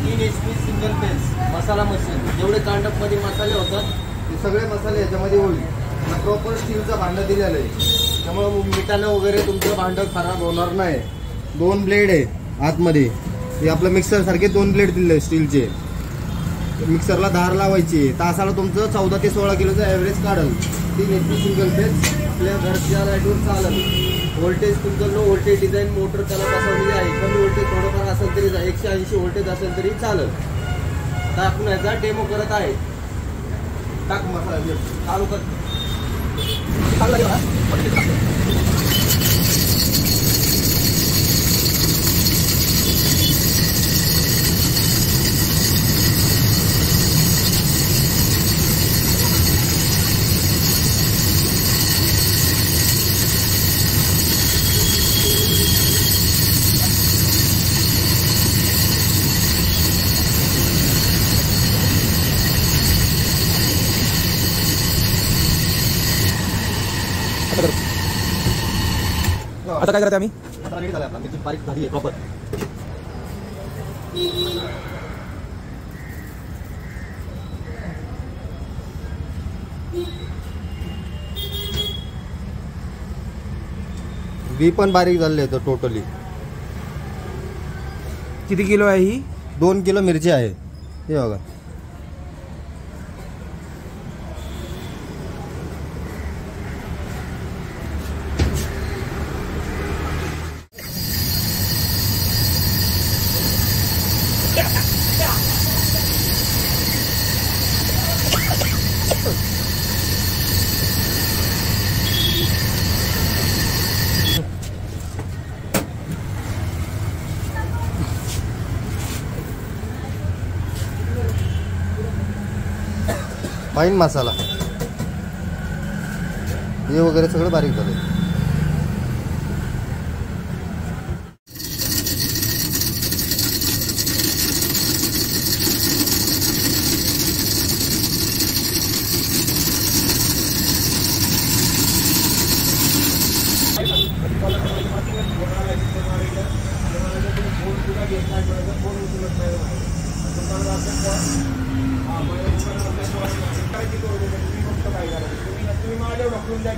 3 HP single phase मसाला machine. जेवढे कांडपमध्ये मसाले होतात ते सगळे मसाले याच्यामध्ये होईल. प्रॉपर स्टीलचं भांडं दिलेलं आहे, त्यामुळे मिठानं वगैरे तुमचं भांडं खराब होणार नाही. 2 ब्लेड आहे आतमध्ये. हे आपलं मिक्सर सारखे 2 ब्लेड दिले स्टीलचे. मिक्सरला धार लावायची. तासाला तुमचं 14 ते 16 किलोचं ॲव्हरेज काढल. 3 HP सिंगल फेस आपल्या घरच्या लाईटवर चालेल. व्होल्टेज तुमचं लो व्होल्टेज डिझाईन मोटर त्याला बसवलेली आहे. कमी व्होल्टेज थोडंफार असेल तरी 180 व्होल्टेज असेल तरी चालेल. आता आपण याचा डेमो करत आहे. टाक मसाला चालू कर. आता काय करायचं आम्ही? आता रेडी झाला आपला मिक्सर बारीक झाली आहे प्रॉपर. बी पण बारीक झाले आहे टोटली. किती किलो आहे ही? 2 किलो मिरची आहे. हे बघा. फाईन मसाला हे वगैरे सगळं बारीक झालं. तुम्ही माझ्या डॉक्टरांच्या